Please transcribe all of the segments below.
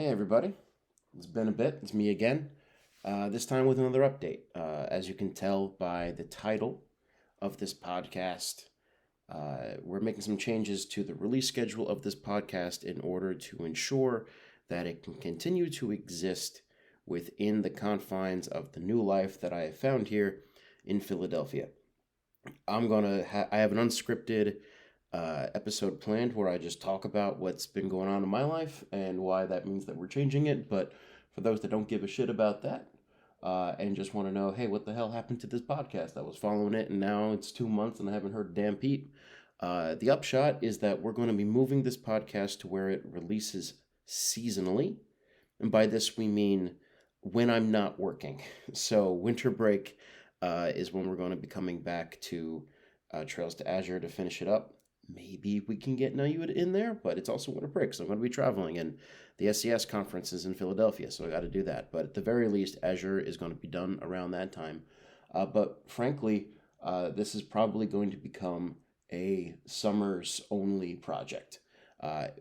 Hey everybody, it's been a bit. It's me again. This time with another update. As you can tell by the title of this podcast, we're making some changes to the release schedule of this podcast in order to ensure that it can continue to exist within the confines of the new life that I have found here in Philadelphia. I have an unscripted episode planned where I just talk about what's been going on in my life and why that means that we're changing it. But for those that don't give a shit about that and just want to know, hey, what the hell happened to this podcast? I was following it and now it's 2 months and I haven't heard a damn peep. The upshot is that we're going to be moving this podcast to where it releases seasonally. And by this, we mean when I'm not working. So, winter break is when we're going to be coming back to Trails to Azure to finish it up. Maybe we can get Nayud in there, but it's also winter break, so I'm going to be traveling, and the SES conference is in Philadelphia, so I got to do that. But at the very least, Azure is going to be done around that time. But frankly, this is probably going to become a summers only project,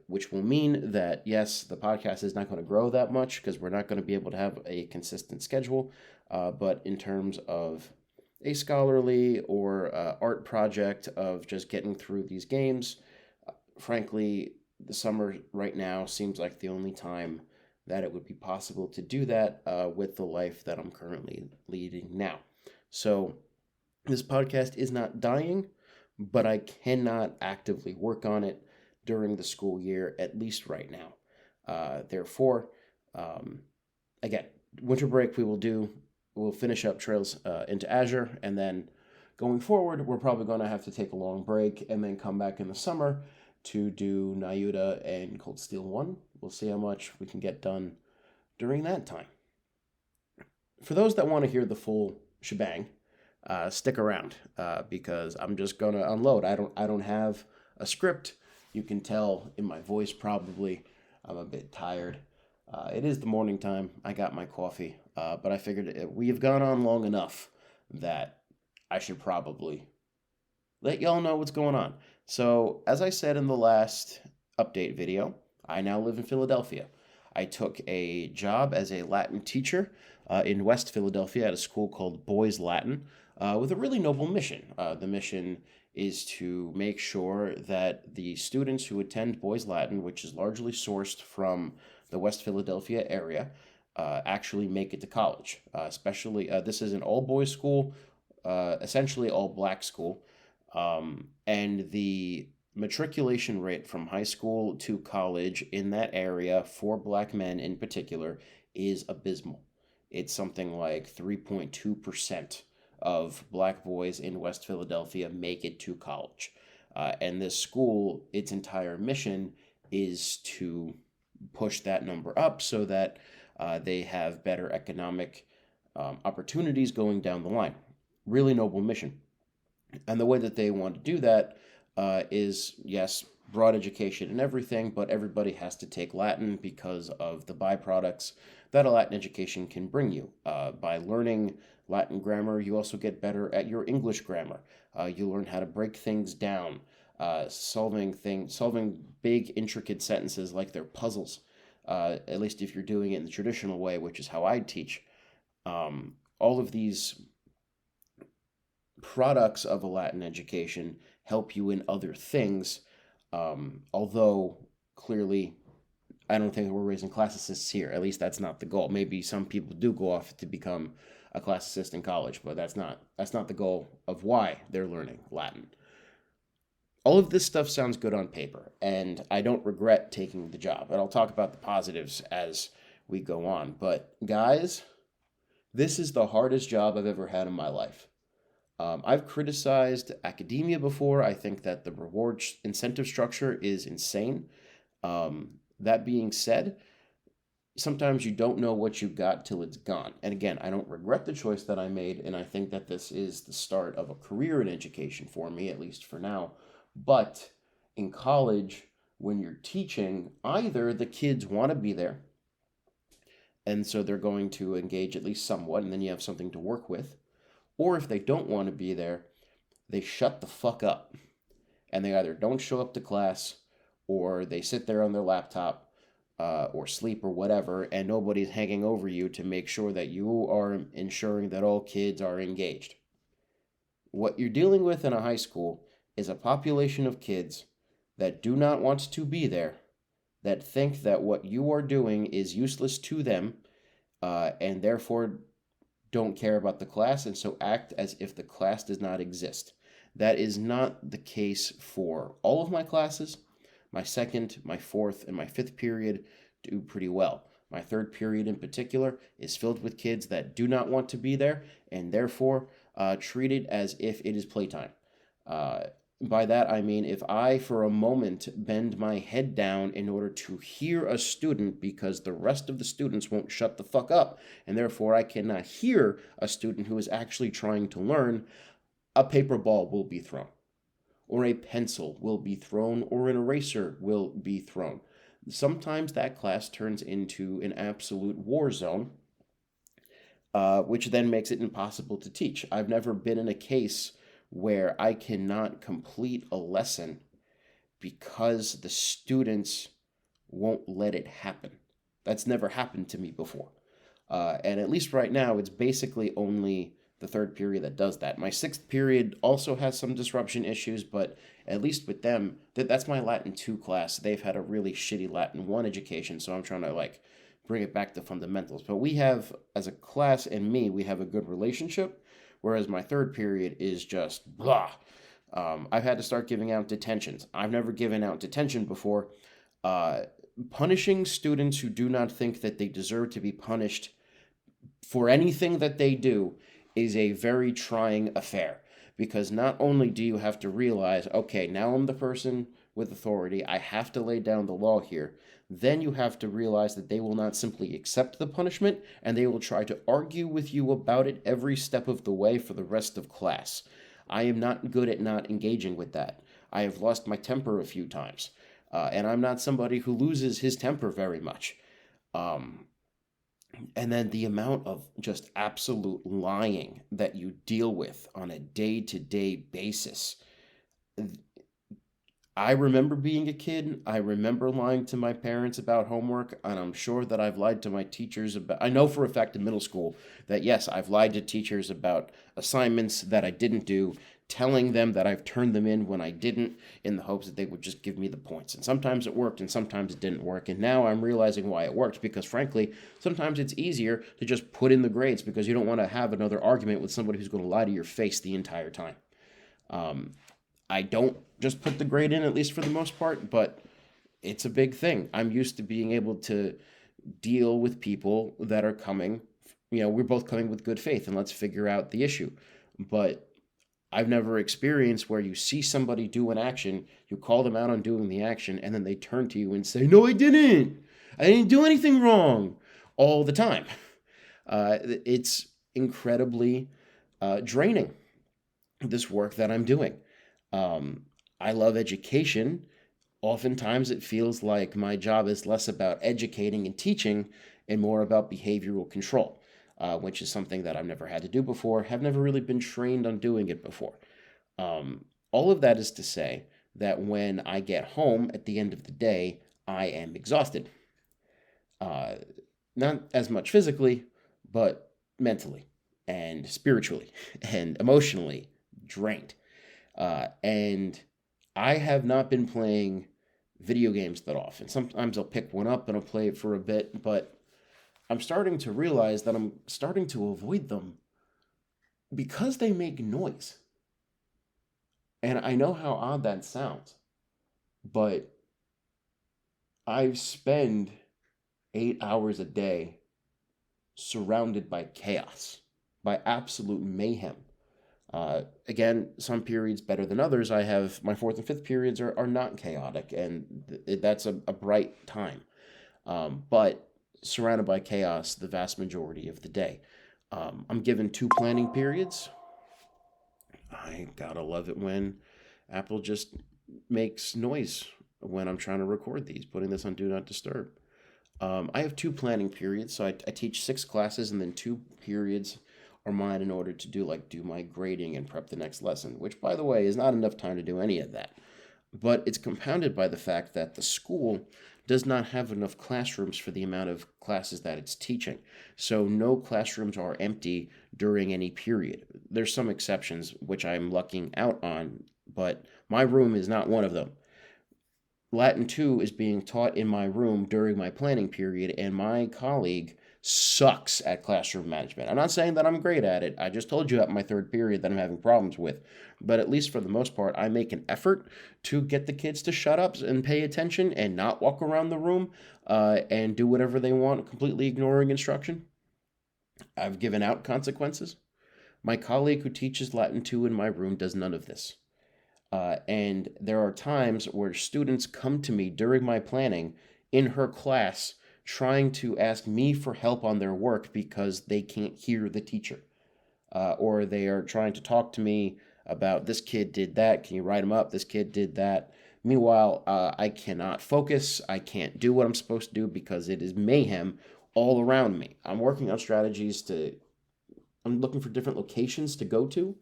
which will mean that, yes, the podcast is not going to grow that much because we're not going to be able to have a consistent schedule. But in terms of a scholarly or art project of just getting through these games, frankly, the summer right now seems like the only time that it would be possible to do that with the life that I'm currently leading now. So this podcast is not dying, but I cannot actively work on it during the school year, at least right now. Therefore, again, winter break we'll finish up Trails into Azure, and then going forward, we're probably going to have to take a long break and then come back in the summer to do Nayuda and Cold Steel 1. We'll see how much we can get done during that time. For those that want to hear the full shebang, stick around because I'm just going to unload. I don't have a script. You can tell in my voice probably I'm a bit tired. It is the morning time. I got my coffee, but I figured we have gone on long enough that I should probably let y'all know what's going on. So, as I said in the last update video, I now live in Philadelphia. I took a job as a Latin teacher in West Philadelphia at a school called Boys Latin with a really noble mission. The mission is to make sure that the students who attend Boys Latin, which is largely sourced from the West Philadelphia area, actually make it to college. Especially, this is an all-boys school, essentially all-black school, and the matriculation rate from high school to college in that area for black men in particular is abysmal. It's something like 3.2% of black boys in West Philadelphia make it to college. And this school, its entire mission is to push that number up so that they have better economic opportunities going down the line. Really noble mission. And the way that they want to do that is, yes, broad education and everything, but everybody has to take Latin because of the byproducts that a Latin education can bring you. By learning Latin grammar, you also get better at your English grammar. You learn how to break things down, solving big, intricate sentences like they're puzzles. At least if you're doing it in the traditional way, which is how I teach. All of these products of a Latin education help you in other things, although clearly I don't think we're raising classicists here. At least that's not the goal. Maybe some people do go off to become a classicist in college, but that's not the goal of why they're learning Latin. All of this stuff sounds good on paper, and I don't regret taking the job. And I'll talk about the positives as we go on. But guys, this is the hardest job I've ever had in my life. I've criticized academia before. I think that the reward incentive structure is insane. That being said, sometimes you don't know what you got till it's gone. And again, I don't regret the choice that I made, and I think that this is the start of a career in education for me, at least for now. But in college, when you're teaching, either the kids want to be there, and so they're going to engage at least somewhat, and then you have something to work with. Or if they don't want to be there, they shut the fuck up. And they either don't show up to class or they sit there on their laptop or sleep or whatever, and nobody's hanging over you to make sure that you are ensuring that all kids are engaged. What you're dealing with in a high school is a population of kids that do not want to be there, that think that what you are doing is useless to them, and therefore don't care about the class, and so act as if the class does not exist. That is not the case for all of my classes. My second, my fourth, and my fifth period do pretty well. My third period in particular is filled with kids that do not want to be there, and therefore treat it as if it is playtime. By that I mean if I for a moment bend my head down in order to hear a student because the rest of the students won't shut the fuck up, and therefore I cannot hear a student who is actually trying to learn, a paper ball will be thrown, or a pencil will be thrown, or an eraser will be thrown. Sometimes that class turns into an absolute war zone, which then makes it impossible to teach. I've never been in a case where I cannot complete a lesson because the students won't let it happen. That's never happened to me before. And at least right now, it's basically only the third period that does that. My sixth period also has some disruption issues, but at least with them, that's my Latin 2 class. They've had a really shitty Latin 1 education, so I'm trying to bring it back to fundamentals. But we have, as a class and me, we have a good relationship, whereas my third period is just blah. I've had to start giving out detentions. I've never given out detention before. Punishing students who do not think that they deserve to be punished for anything that they do is a very trying affair, because not only do you have to realize, okay, now I'm the person with authority, I have to lay down the law here, then you have to realize that they will not simply accept the punishment, and they will try to argue with you about it every step of the way for the rest of class. I am not good at not engaging with that. I have lost my temper a few times, and I'm not somebody who loses his temper very much. And then the amount of just absolute lying that you deal with on a day-to-day basis. I remember being a kid. I remember lying to my parents about homework, and I'm sure that I've lied to my teachers about... I know for a fact in middle school that, yes, I've lied to teachers about assignments that I didn't do, telling them that I've turned them in when I didn't, in the hopes that they would just give me the points. And sometimes it worked, and sometimes it didn't work. And now I'm realizing why it worked, because frankly, sometimes it's easier to just put in the grades because you don't want to have another argument with somebody who's going to lie to your face the entire time. I don't just put the grade in, at least for the most part, but it's a big thing. I'm used to being able to deal with people that are coming, we're both coming with good faith, and let's figure out the issue. But I've never experienced where you see somebody do an action, you call them out on doing the action, and then they turn to you and say, "No, I didn't do anything wrong," all the time. It's incredibly draining, this work that I'm doing. I love education. Oftentimes it feels like my job is less about educating and teaching and more about behavioral control. Which is something that I've never had to do before, have never really been trained on doing it before. All of that is to say that when I get home at the end of the day, I am exhausted. Not as much physically, but mentally and spiritually and emotionally drained. And I have not been playing video games that often. Sometimes I'll pick one up and I'll play it for a bit, but I'm starting to realize that I'm starting to avoid them because they make noise. And I know how odd that sounds, but I spend 8 hours a day surrounded by chaos, by absolute mayhem. Again, some periods better than others. I have my fourth and fifth periods are not chaotic, and that's a bright time. But surrounded by chaos the vast majority of the day. I'm given 2 planning periods. I gotta love it when Apple just makes noise when I'm trying to record these, putting this on Do Not Disturb. I have 2 planning periods, so I teach 6 classes, and then 2 periods are mine in order to do my grading and prep the next lesson, which, by the way, is not enough time to do any of that. But it's compounded by the fact that the school does not have enough classrooms for the amount of classes that it's teaching. So no classrooms are empty during any period. There's some exceptions which I'm lucking out on, but my room is not one of them. Latin 2 is being taught in my room during my planning period, and my colleague sucks at classroom management. I'm not saying that I'm great at it. I just told you at my third period that I'm having problems with. But at least for the most part, I make an effort to get the kids to shut up and pay attention and not walk around the room and do whatever they want, completely ignoring instruction. I've given out consequences. My colleague who teaches Latin 2 in my room does none of this. And there are times where students come to me during my planning in her class trying to ask me for help on their work because they can't hear the teacher. Or they are trying to talk to me about this kid did that. Can you write him up? This kid did that. Meanwhile, I cannot focus. I can't do what I'm supposed to do because it is mayhem all around me. I'm working on strategies I'm looking for different locations to go to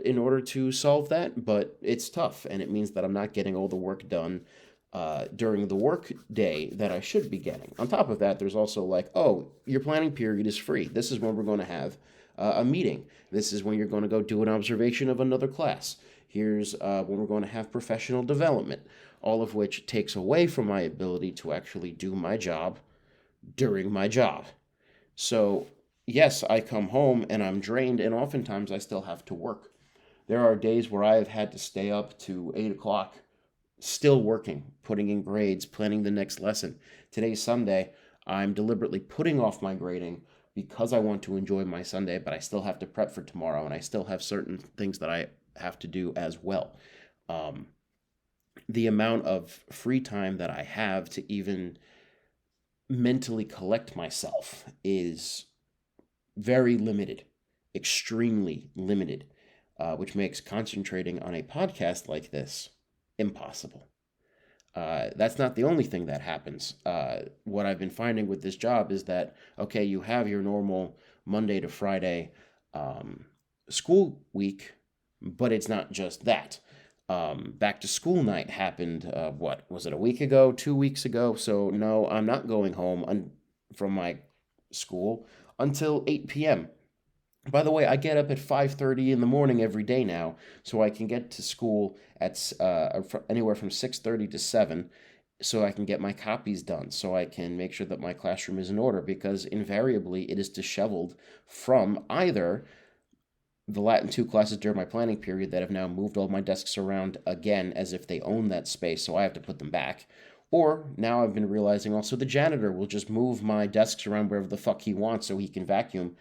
in order to solve that, but it's tough, and it means that I'm not getting all the work done during the work day that I should be getting. On top of that, there's also like, oh, your planning period is free. This is when we're going to have a meeting. This is when you're going to go do an observation of another class. Here's when we're going to have professional development, all of which takes away from my ability to actually do my job during my job. So yes, I come home and I'm drained, and oftentimes I still have to work. There are days where I have had to stay up to 8 o'clock, still working, putting in grades, planning the next lesson. Today's Sunday. I'm deliberately putting off my grading because I want to enjoy my Sunday, but I still have to prep for tomorrow, and I still have certain things that I have to do as well. Um, the amount of free time that I have to even mentally collect myself is very limited, extremely limited, which makes concentrating on a podcast like this impossible. That's not the only thing that happens. What I've been finding with this job is that, okay, you have your normal Monday to Friday school week, but it's not just that. Back to school night happened, what was it, a week ago, 2 weeks ago? So, no, I'm not going home from my school until 8 p.m. By the way, I get up at 5:30 in the morning every day now, so I can get to school at anywhere from 6:30 to 7, so I can get my copies done, so I can make sure that my classroom is in order, because invariably it is disheveled from either the Latin 2 classes during my planning period that have now moved all my desks around again as if they own that space, so I have to put them back. Or now I've been realizing also the janitor will just move my desks around wherever the fuck he wants so he can vacuum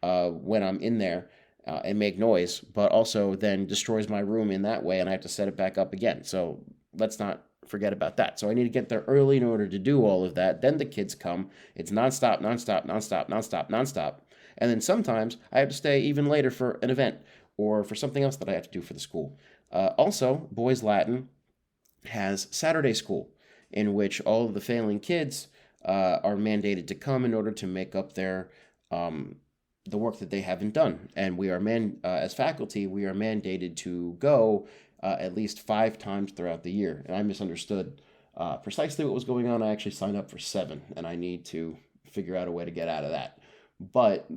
when I'm in there and make noise, but also then destroys my room in that way, and I have to set it back up again. So let's not forget about that. So I need to get there early in order to do all of that. Then the kids come. It's nonstop, nonstop, nonstop, nonstop, nonstop. And then sometimes I have to stay even later for an event or for something else that I have to do for the school. Also, Boys Latin has Saturday school, in which all of the failing kids are mandated to come in order to make up the work that they haven't done. And we are as faculty, we are mandated to go at least 5 times throughout the year. And I misunderstood precisely what was going on. I actually signed up for 7, and I need to figure out a way to get out of that. But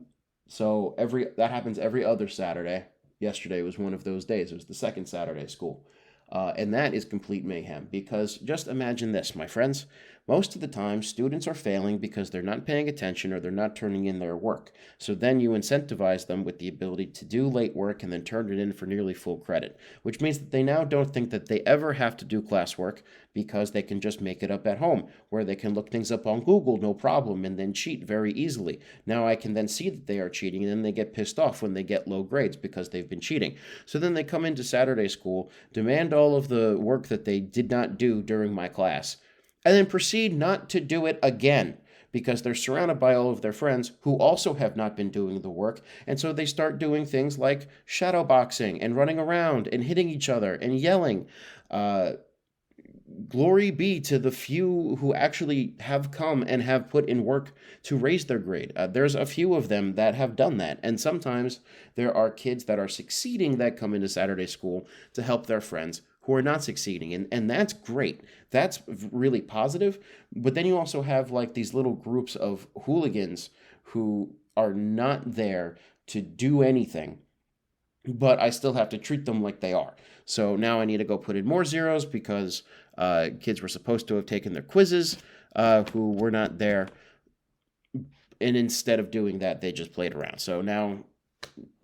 so that happens every other Saturday. Yesterday was one of those days. It was the second Saturday of school. And that is complete mayhem, because just imagine this, my friends. Most of the time, students are failing because they're not paying attention or they're not turning in their work. So then you incentivize them with the ability to do late work and then turn it in for nearly full credit, which means that they now don't think that they ever have to do classwork because they can just make it up at home, where they can look things up on Google, no problem, and then cheat very easily. Now I can then see that they are cheating, and then they get pissed off when they get low grades because they've been cheating. So then they come into Saturday school, demand all of the work that they did not do during my class, and then proceed not to do it again because they're surrounded by all of their friends who also have not been doing the work. And so they start doing things like shadowboxing and running around and hitting each other and yelling. Glory be to the few who actually have come and have put in work to raise their grade. There's a few of them that have done that. And sometimes there are kids that are succeeding that come into Saturday school to help their friends who are not succeeding. And that's great. That's really positive. But then you also have like these little groups of hooligans who are not there to do anything, but I still have to treat them like they are. So now I need to go put in more zeros because kids were supposed to have taken their quizzes who were not there. And instead of doing that, they just played around. So now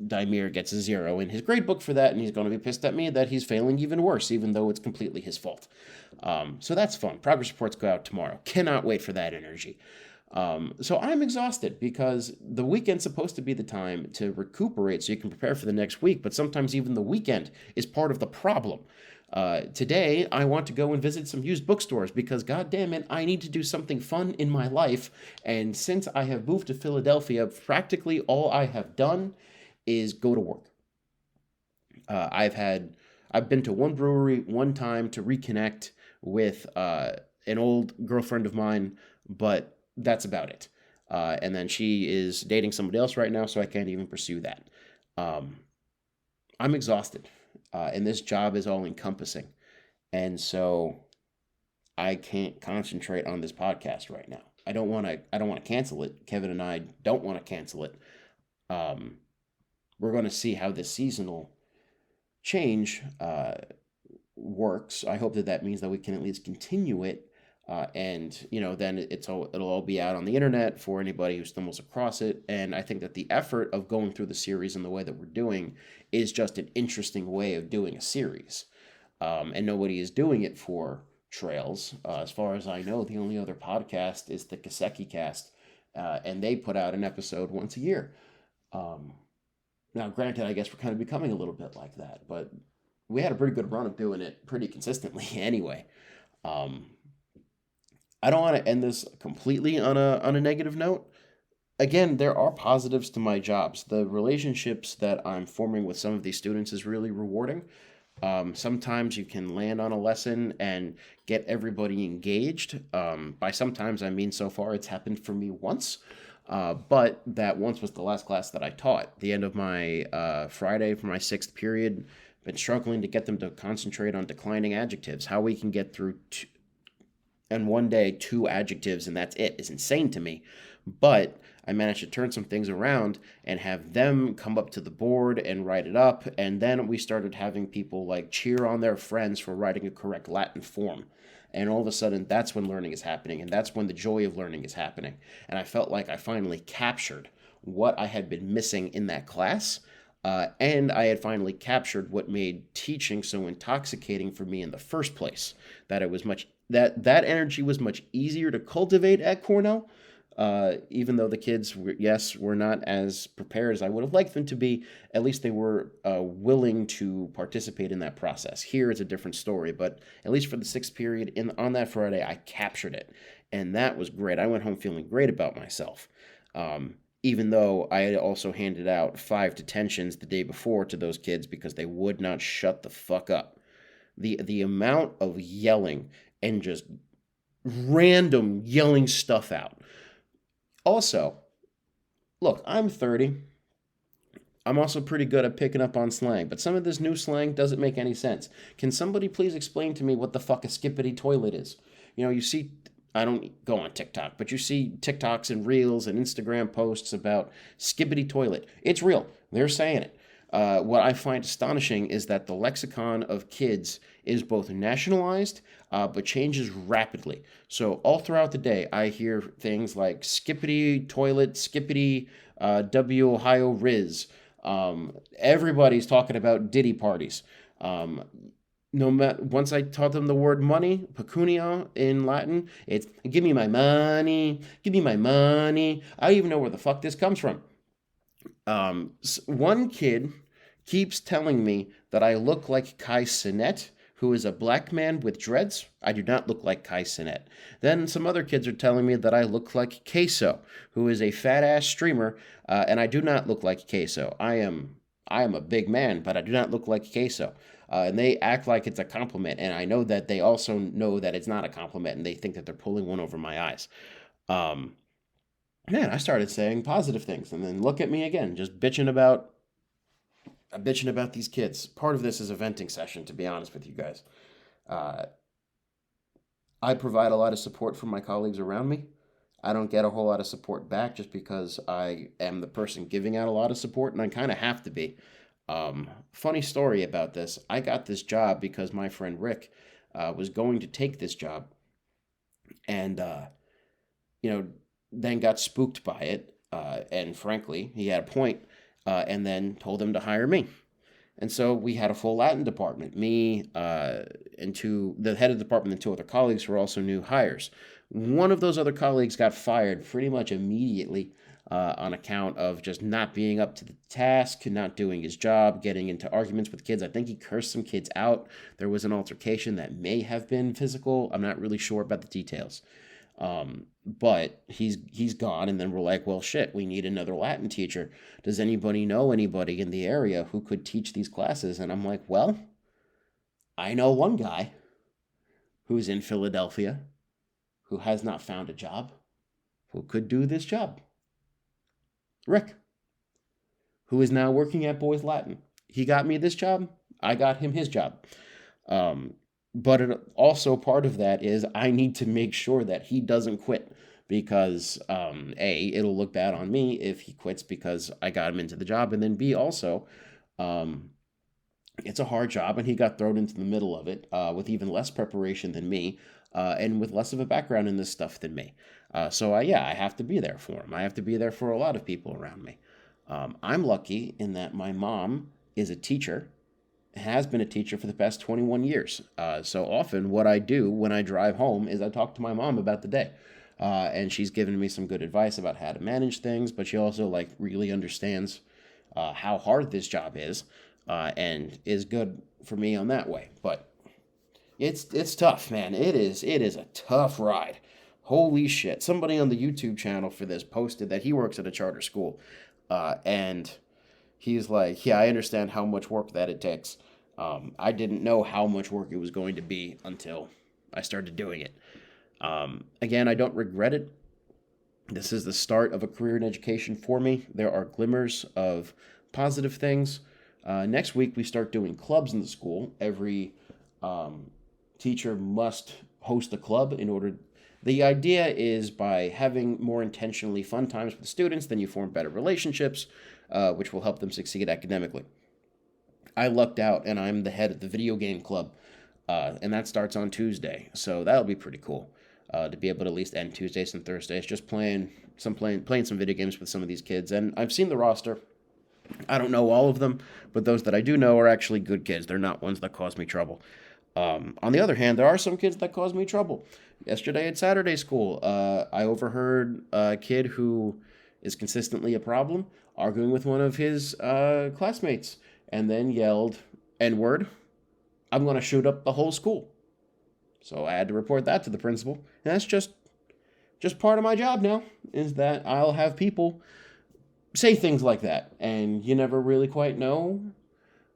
Daimir gets a 0 in his grade book for that, and he's going to be pissed at me that he's failing even worse, even though it's completely his fault. So that's fun. Progress reports go out tomorrow. Cannot wait for that energy. So I'm exhausted because the weekend's supposed to be the time to recuperate so you can prepare for the next week, but sometimes even the weekend is part of the problem. Today, I want to go and visit some used bookstores because, God damn it, I need to do something fun in my life. And since I have moved to Philadelphia, practically all I have done is go to work. I've been to one brewery one time to reconnect with an old girlfriend of mine, but that's about it. And then she is dating somebody else right now, so I can't even pursue that. I'm exhausted, and this job is all encompassing, and so I can't concentrate on this podcast right now. I don't want to cancel it. Kevin and I don't want to cancel it. We're going to see how this seasonal change works. I hope that means that we can at least continue it. And then it'll all be out on the internet for anybody who stumbles across it. And I think that the effort of going through the series in the way that we're doing is just an interesting way of doing a series. And nobody is doing it for trails. As far as I know, the only other podcast is the Kaseki Cast, and they put out an episode once a year. Now, granted, I guess we're kind of becoming a little bit like that, but we had a pretty good run of doing it pretty consistently anyway. I don't want to end this completely on a negative note. Again, there are positives to my jobs. The relationships that I'm forming with some of these students is really rewarding. Sometimes you can land on a lesson and get everybody engaged. By sometimes, I mean so far it's happened for me once. But that once was the last class that I taught. The end of my Friday for my 6th period, been struggling to get them to concentrate on declining adjectives. How we can get through and one day 2 adjectives and that's it is insane to me. But I managed to turn some things around and have them come up to the board and write it up. And then we started having people like cheer on their friends for writing a correct Latin form. And all of a sudden, that's when learning is happening. And that's when the joy of learning is happening. And I felt like I finally captured what I had been missing in that class. And I had finally captured what made teaching so intoxicating for me in the first place. That it was that energy was much easier to cultivate at Cornell. Even though the kids were not as prepared as I would have liked them to be, at least they were willing to participate in that process. Here it's a different story, but at least for the 6th period on that Friday, I captured it, and that was great. I went home feeling great about myself, even though I had also handed out 5 detentions the day before to those kids because they would not shut the fuck up. The amount of yelling and just random yelling stuff out. Also, look, I'm 30. I'm also pretty good at picking up on slang, but some of this new slang doesn't make any sense. Can somebody please explain to me what the fuck a skippity toilet is? You see, I don't go on TikTok, but you see TikToks and Reels and Instagram posts about skippity toilet. It's real. They're saying it. What I find astonishing is that the lexicon of kids is both nationalized, but changes rapidly. So all throughout the day, I hear things like skippity toilet, skippity W Ohio Riz. Everybody's talking about ditty parties. Once I taught them the word money, pecunia in Latin, it's give me my money, give me my money. I don't even know where the fuck this comes from. One kid keeps telling me that I look like Kai Cenat, who is a black man with dreads. I do not look like Kai Cenat. Then some other kids are telling me that I look like Queso, who is a fat-ass streamer, and I do not look like Queso. I am a big man, but I do not look like Queso. And they act like it's a compliment, and I know that they also know that it's not a compliment, and they think that they're pulling one over my eyes. Man, I started saying positive things, and then look at me again, just bitching about I'm bitching about these kids. Part of this is a venting session, to be honest with you guys. Uh, I provide a lot of support from my colleagues around me. I don't get a whole lot of support back just because I am the person giving out a lot of support, and I kind of have to be. Funny story about this. I got this job because my friend Rick was going to take this job, and you know, then got spooked by it. And frankly, he had a point, and then told him to hire me. And so we had a full Latin department. Me and the head of the department and two other colleagues were also new hires. One of those other colleagues got fired pretty much immediately on account of just not being up to the task, not doing his job, getting into arguments with kids. I think he cursed some kids out. There was an altercation that may have been physical. I'm not really sure about the details. But he's gone, and then we're like, well, shit, we need another Latin teacher. Does anybody know anybody in the area who could teach these classes? And I'm like, well, I know one guy who's in Philadelphia who has not found a job who could do this job. Rick, who is now working at Boys Latin. He got me this job. I got him his job. But also part of that is I need to make sure that he doesn't quit because A, it'll look bad on me if he quits because I got him into the job, and then B, also, it's a hard job, and he got thrown into the middle of it with even less preparation than me and with less of a background in this stuff than me. I have to be there for him. I have to be there for a lot of people around me. I'm lucky in that my mom is a teacher, has been a teacher for the past 21 years. So often what I do when I drive home is I talk to my mom about the day. And she's given me some good advice about how to manage things, but she also really understands how hard this job is and is good for me on that way. But it's tough, man. It is a tough ride. Holy shit. Somebody on the YouTube channel for this posted that he works at a charter school. And he's like, yeah, I understand how much work that it takes. I didn't know how much work it was going to be until I started doing it. Again, I don't regret it. This is the start of a career in education for me. There are glimmers of positive things. Next week, we start doing clubs in the school. Every teacher must host a club in order. The idea is by having more intentionally fun times with students, then you form better relationships, which will help them succeed academically. I lucked out, and I'm the head of the video game club, and that starts on Tuesday, so that'll be pretty cool to be able to at least end Tuesdays and Thursdays just playing some video games with some of these kids. And I've seen the roster. I don't know all of them, but those that I do know are actually good kids. They're not ones that cause me trouble. On the other hand, there are some kids that cause me trouble. Yesterday at Saturday school, I overheard a kid who is consistently a problem arguing with one of his classmates, and then yelled, N-word, I'm going to shoot up the whole school. So I had to report that to the principal. And that's just part of my job now, is that I'll have people say things like that. And you never really quite know.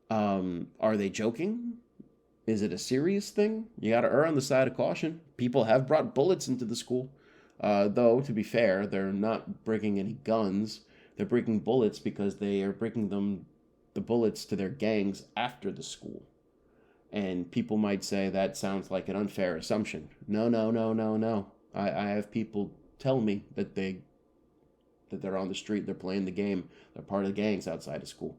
Are they joking? Is it a serious thing? You got to err on the side of caution. People have brought bullets into the school. Though, to be fair, they're not bringing any guns. They're bringing bullets because they are bringing the bullets to their gangs after the school. And people might say that sounds like an unfair assumption. No. I have people tell me that they're on the street, they're playing the game, they're part of the gangs outside of school.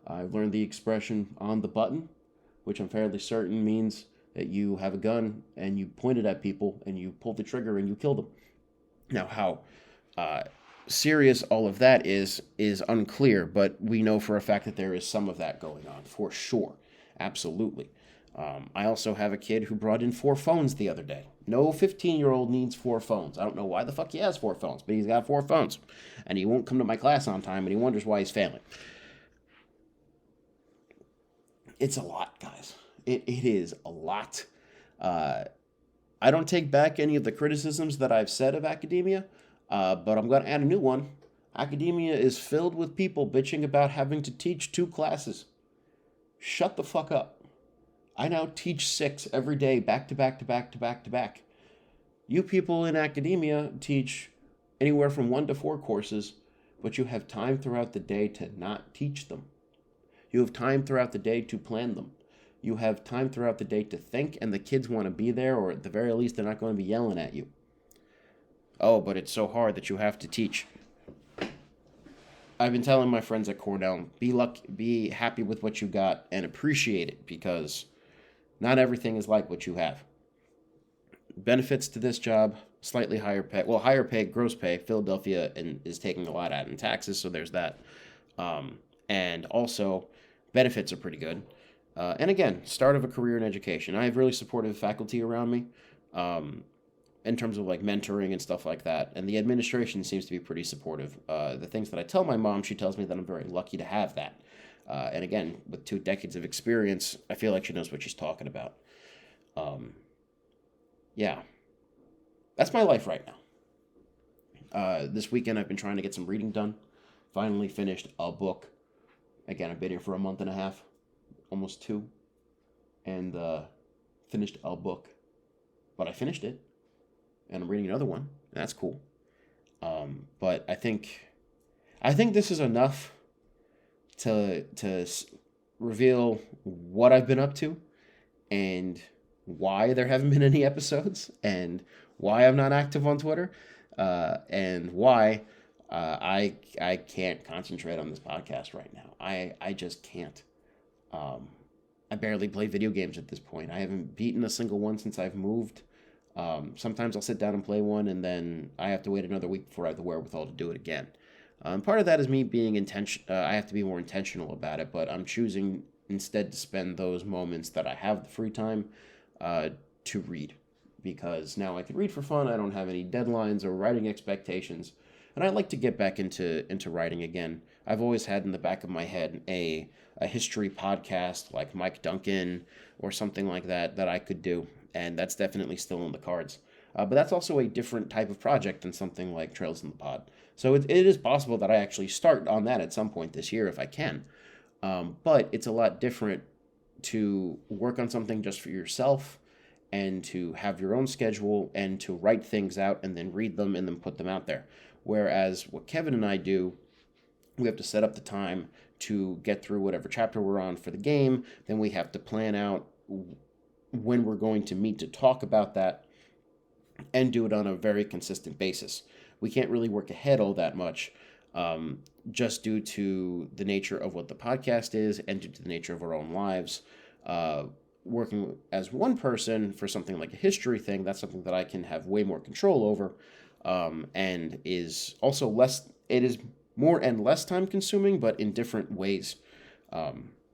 I've learned the expression on the button, which I'm fairly certain means that you have a gun and you point it at people and you pull the trigger and you kill them. Now, how serious all of that is unclear, but we know for a fact that there is some of that going on, for sure. Absolutely. I also have a kid who brought in 4 phones the other day. No 15-year-old needs 4 phones. I don't know why the fuck he has 4 phones, but he's got 4 phones. And he won't come to my class on time, and he wonders why he's failing. It's a lot, guys. It is a lot. I don't take back any of the criticisms that I've said of academia, but I'm going to add a new one. Academia is filled with people bitching about having to teach 2 classes. Shut the fuck up. I now teach 6 every day, back to back to back to back to back. You people in academia teach anywhere from 1 to 4 courses, but you have time throughout the day to not teach them. You have time throughout the day to plan them. You have time throughout the day to think, and the kids want to be there, or at the very least, they're not going to be yelling at you. Oh, but it's so hard that you have to teach. I've been telling my friends at Cornell, be happy with what you got and appreciate it, because not everything is like what you have. Benefits to this job, slightly higher pay. Well, higher pay, gross pay. Philadelphia is taking a lot out in taxes, so there's that. And also, benefits are pretty good. And again, start of a career in education. I have really supportive faculty around me in terms of like mentoring and stuff like that. And the administration seems to be pretty supportive. The things that I tell my mom, she tells me that I'm very lucky to have that. And again, with 2 decades of experience, I feel like she knows what she's talking about. Yeah, that's my life right now. This weekend, I've been trying to get some reading done. Finally finished a book. Again, I've been here for a month and a half, almost 2, and finished a book. But I finished it, and I'm reading another one. And that's cool. But I think this is enough to reveal what I've been up to, and why there haven't been any episodes, and why I'm not active on Twitter, and why I can't concentrate on this podcast right now. I just can't. I barely play video games at this point. I haven't beaten a single one since I've moved. Sometimes I'll sit down and play one, and then I have to wait another week before I have the wherewithal to do it again. Part of that is me being I have to be more intentional about it, but I'm choosing instead to spend those moments that I have the free time to read, because now I can read for fun. I don't have any deadlines or writing expectations, and I like to get back into writing again. I've always had in the back of my head a history podcast like Mike Duncan or something like that I could do, and that's definitely still in the cards. But that's also a different type of project than something like Trails in the Pod. So it is possible that I actually start on that at some point this year if I can. But it's a lot different to work on something just for yourself and to have your own schedule and to write things out and then read them and then put them out there. Whereas what Kevin and I do, we have to set up the time to get through whatever chapter we're on for the game. Then we have to plan out when we're going to meet to talk about that and do it on a very consistent basis. We can't really work ahead all that much, just due to the nature of what the podcast is and due to the nature of our own lives. Working as one person for something like a history thing, that's something that I can have way more control over, and is also it is more and less time consuming, but in different ways.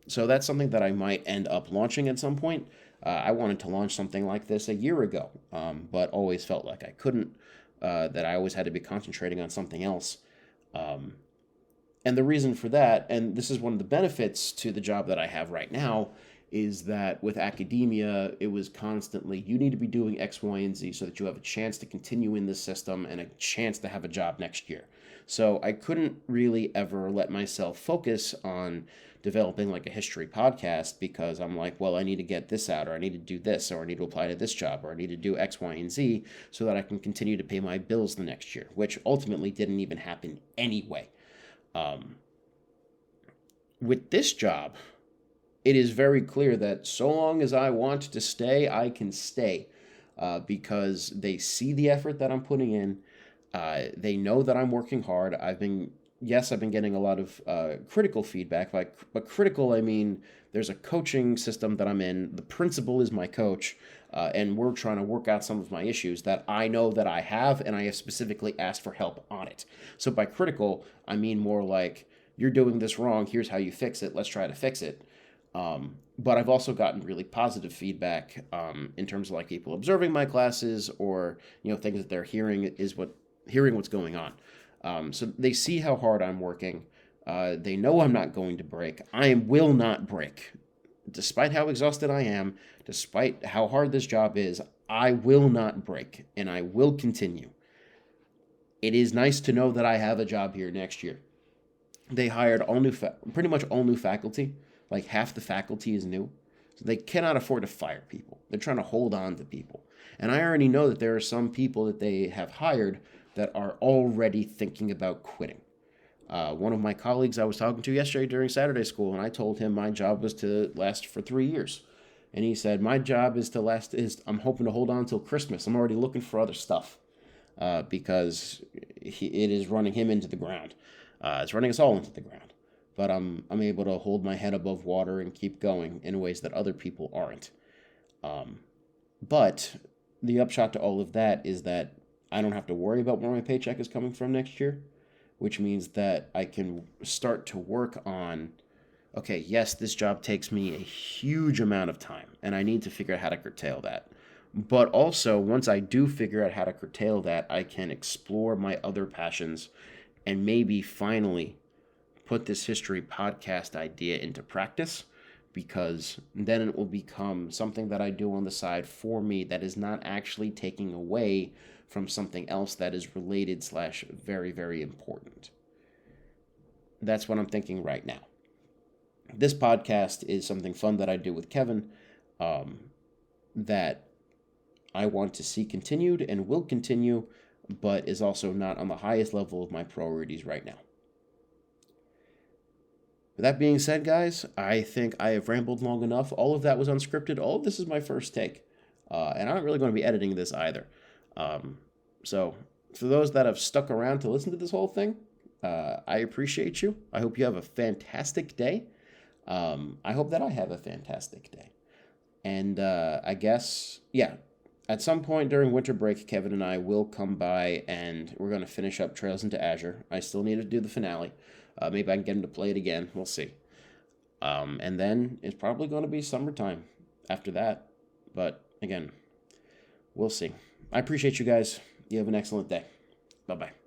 So that's something that I might end up launching at some point. I wanted to launch something like this a year ago, but always felt like I couldn't, that I always had to be concentrating on something else. And the reason for that, and this is one of the benefits to the job that I have right now, is that with academia, it was constantly, you need to be doing X, Y, and Z so that you have a chance to continue in this system and a chance to have a job next year. So I couldn't really ever let myself focus on developing like a history podcast, because I'm like, well, I need to get this out, or I need to do this, or I need to apply to this job, or I need to do X, Y, and Z so that I can continue to pay my bills the next year, which ultimately didn't even happen anyway. With this job, it is very clear that so long as I want to stay, I can stay, because they see the effort that I'm putting in. They know that I'm working hard. I've been getting a lot of critical feedback. But critical, I mean, there's a coaching system that I'm in. The principal is my coach, and we're trying to work out some of my issues that I know that I have, and I have specifically asked for help on it. So by critical, I mean more like, you're doing this wrong, here's how you fix it, let's try to fix it. But I've also gotten really positive feedback in terms of like people observing my classes, or things that they're hearing what's going on. So they see how hard I'm working. They know I'm not going to break. I will not break. Despite how exhausted I am, despite how hard this job is, I will not break, and I will continue. It is nice to know that I have a job here next year. They hired pretty much all new faculty. Like half the faculty is new. So they cannot afford to fire people. They're trying to hold on to people. And I already know that there are some people that they have hired that are already thinking about quitting. One of my colleagues I was talking to yesterday during Saturday school, and I told him my job was to last for 3 years. And he said, my job is to last, I'm hoping to hold on until Christmas. I'm already looking for other stuff because it is running him into the ground. It's running us all into the ground. But I'm able to hold my head above water and keep going in ways that other people aren't. But the upshot to all of that is that I don't have to worry about where my paycheck is coming from next year, which means that I can start to work on, okay, yes, this job takes me a huge amount of time, and I need to figure out how to curtail that. But also, once I do figure out how to curtail that, I can explore my other passions and maybe finally put this history podcast idea into practice, because then it will become something that I do on the side for me that is not actually taking away from something else that is related / very, very important. That's what I'm thinking right now. This podcast is something fun that I do with Kevin that I want to see continued and will continue, but is also not on the highest level of my priorities right now. With that being said, guys, I think I have rambled long enough. All of that was unscripted. All of this is my first take. And I'm not really going to be editing this either. So for those that have stuck around to listen to this whole thing, I appreciate you. I hope you have a fantastic day. I hope that I have a fantastic day. And I guess, yeah, at some point during winter break, Kevin and I will come by and we're going to finish up Trails into Azure. I still need to do the finale. Maybe I can get him to play it again. We'll see. And then it's probably going to be summertime after that. But again, we'll see. I appreciate you guys. You have an excellent day. Bye-bye.